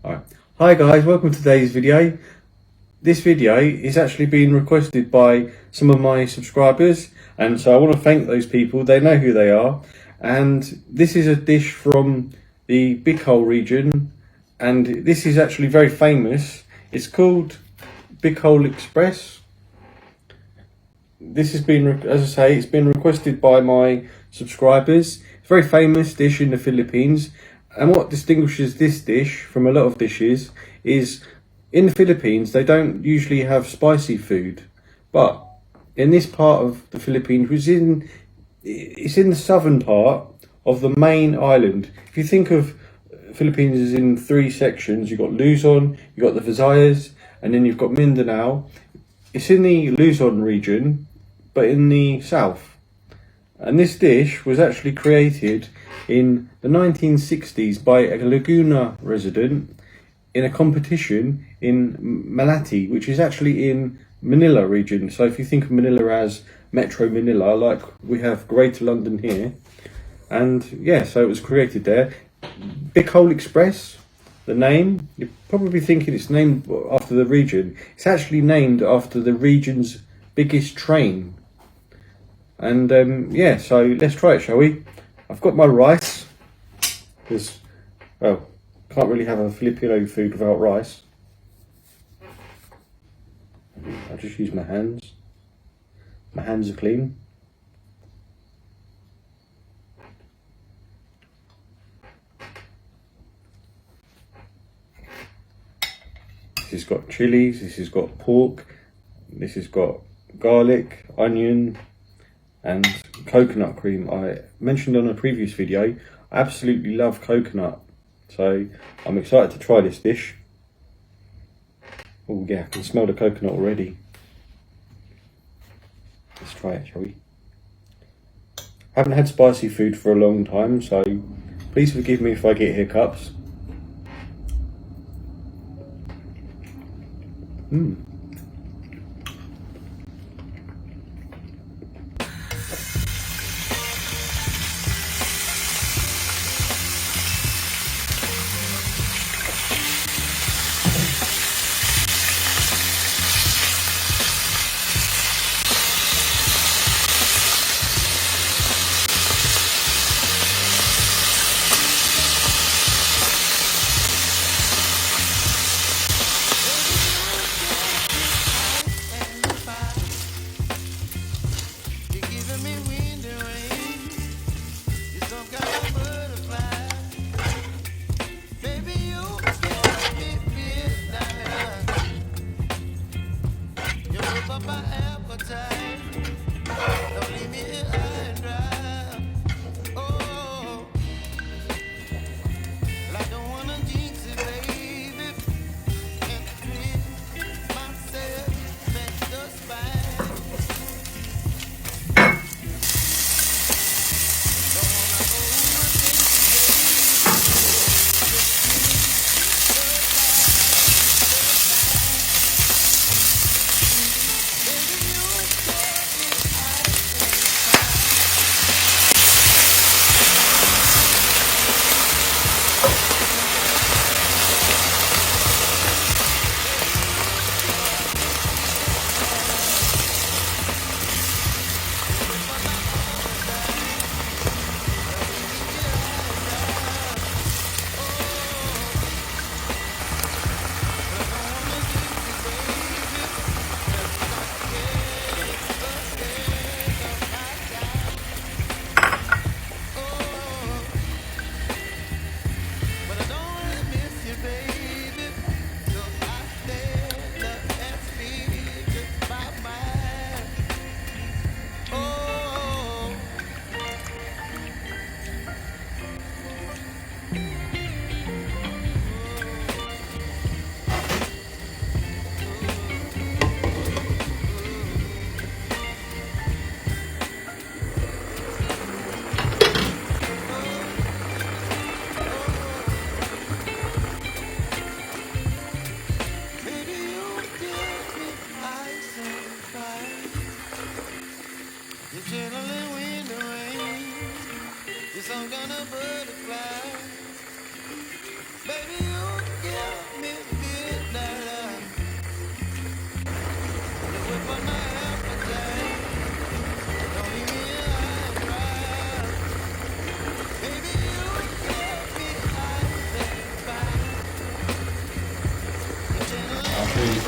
Alright. Hi guys, welcome to today's video. This video is actually being requested by some of my subscribers, and so I want to thank those people. They know who they are, and this is a dish from the Bicol region, and this is actually very famous. It's called Bicol Express. This has been, as I say, it's been requested by my subscribers. It's a very famous dish in the Philippines. And what distinguishes this dish from a lot of dishes is, in the Philippines, they don't usually have spicy food. But in this part of the Philippines, it's in the southern part of the main island. If you think of Philippines as in three sections, you've got Luzon, you've got the Visayas, and then you've got Mindanao. It's in the Luzon region, but in the south. And this dish was actually created in the 1960s by a Laguna resident in a competition in Malate, which is actually in Manila region. So if you think of Manila as Metro Manila, like we have Greater London here, and yeah, so it was created there. Bicol Express, the name, you're probably thinking it's named after the region. It's actually named after the region's biggest train. And yeah, so let's try it, shall we? I've got my rice, because, well, can't really have a Filipino food without rice. I'll just use my hands. My hands are clean. This has got chilies, this has got pork, this has got garlic, onion, and coconut cream. I mentioned on a previous video, I absolutely love coconut, so I'm excited to try this dish. Oh yeah, I can smell the coconut already. Let's try it, shall we? I haven't had spicy food for a long time, so please forgive me if I get hiccups.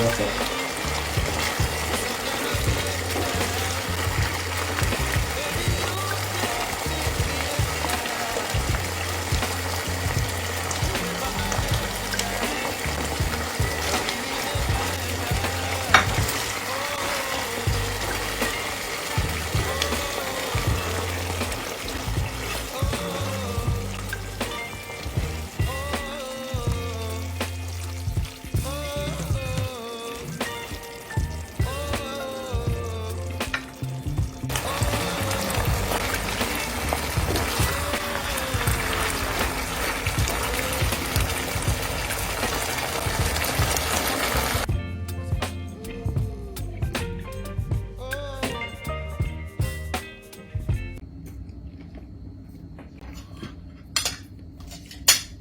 Perfect.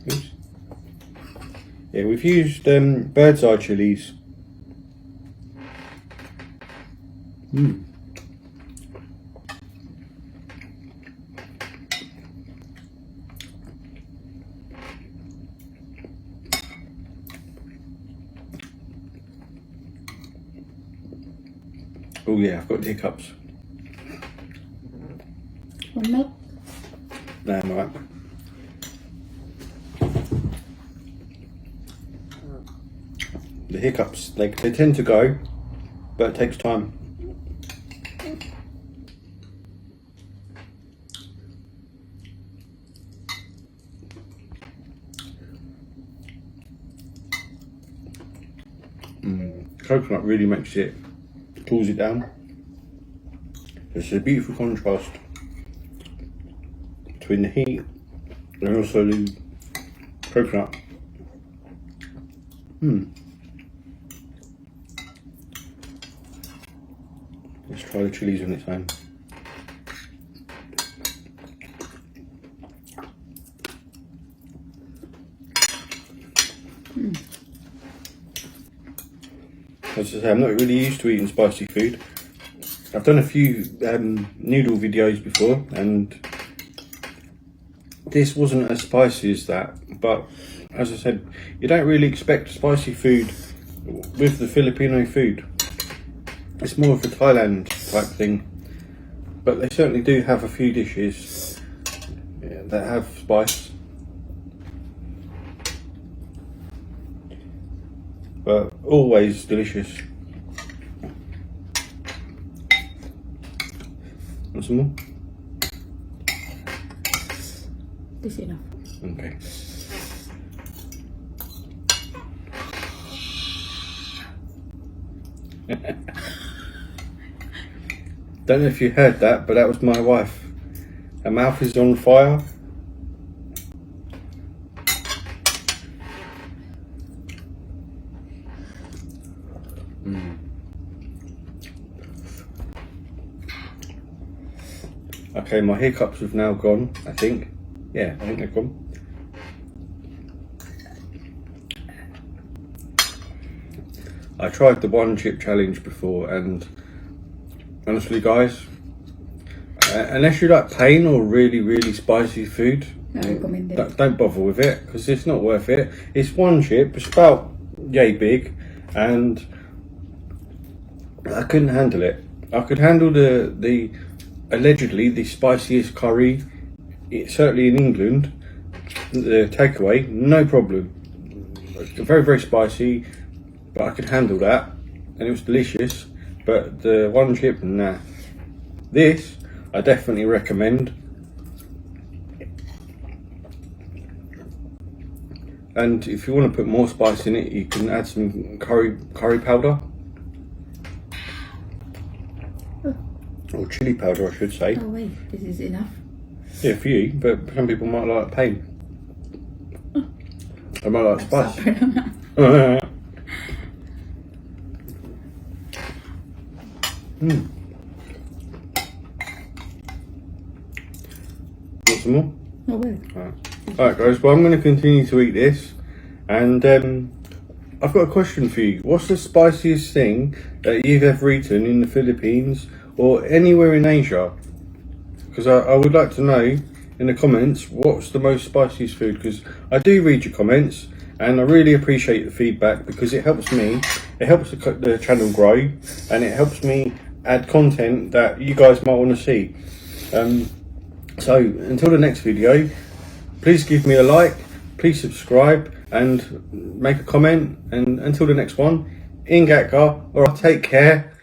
Oops. Yeah, we've used bird's eye chilies. Oh yeah, I've got the hiccups. Want milk? No, I'm alright. The hiccups, they tend to go, but it takes time. Coconut really makes it, cools it down. It's a beautiful contrast between the heat and also the coconut. Let's try the chilies on its own. As I say, I'm not really used to eating spicy food. I've done a few noodle videos before, and this wasn't as spicy as that. But as I said, you don't really expect spicy food with the Filipino food. It's more of a Thailand type thing. But they certainly do have a few dishes that have spice. But always delicious. Want some more? This enough. Okay. Don't know if you heard that, but that was my wife. Her mouth is on fire. Okay, my hiccups have now gone, I think. Yeah, I think they're gone. I tried the one chip challenge before, and honestly guys, unless you like plain or really spicy food, don't bother with it, because it's not worth it. It's one chip, it's about yay big, and I couldn't handle it. I could handle the allegedly the spiciest curry, certainly in England, the takeaway, no problem. Very spicy, but I could handle that, and it was delicious. But the one chip, nah. This I definitely recommend. And if you want to put more spice in it, you can add some curry powder. Or chili powder, I should say. Oh wait, this is enough. Yeah, for you, but some people might like pain. I might like spice. Want some more? No way. Alright guys, well I'm going to continue to eat this, and I've got a question for you. What's the spiciest thing that you've ever eaten in the Philippines or anywhere in Asia? Because I would like to know in the comments what's the most spiciest food, because I do read your comments and I really appreciate the feedback, because it helps me It helps the channel grow, and it helps me add content that you guys might want to see. So until the next video, please give me a like, please subscribe, and make a comment. And until the next one, Ingatka, or take care.